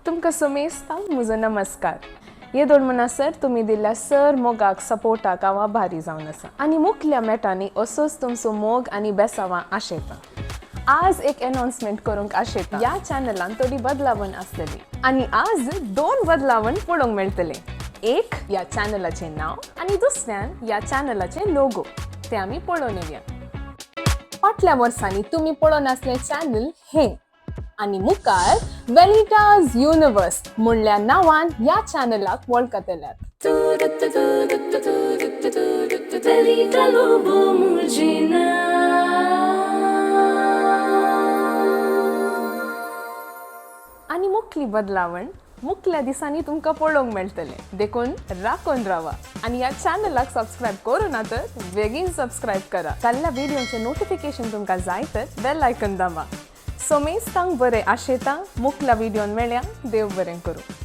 तुमकां समेस्ता म्हजो नमस्कार. हे दोन म्हणसर तुम्ही दिल्ल्या सर मोगाक सपोर्टाक हांव आभारी जावन आसा आनी मुखल्या मेटांनी असोच तुमचो मोग आनी बेसावां आशेता. आज एक अनाउन्समेंट करूंक आशेता. ह्या चॅनलान थोडी बदलावण आसतली आनी आज दोन बदलावण पळोवंक मेळटले. एक ह्या चॅनलाचे नाव आनी दुसऱ्यान ह्या चॅनलाचे लोगो. ते आमी पळोवन येवया. फाटल्या वर्सांनी तुम्ही पळोवन आसले चॅनल हे आनी मुखार वेनिटाज युनिवर्स म्हणल्या नांवान ह्या चॅनलाक वळखतल्यात. आनी मुखली बदलावण मुखल्या दिसांनी तुमकां पळोवंक मेळटले. देखून राखून रावा आनी ह्या चॅनलाक सबस्क्रायब करू ना तर बेगीन सबस्क्रायब करा. जाल्ल्या व्हिडिओचे नोटिफिकेशन तुमकां जाय तर बेल आयकन दामा. सोमेस्तांक बरें आशेता. मुखल्या व्हिडिओन मेळया. देव बरें करूं.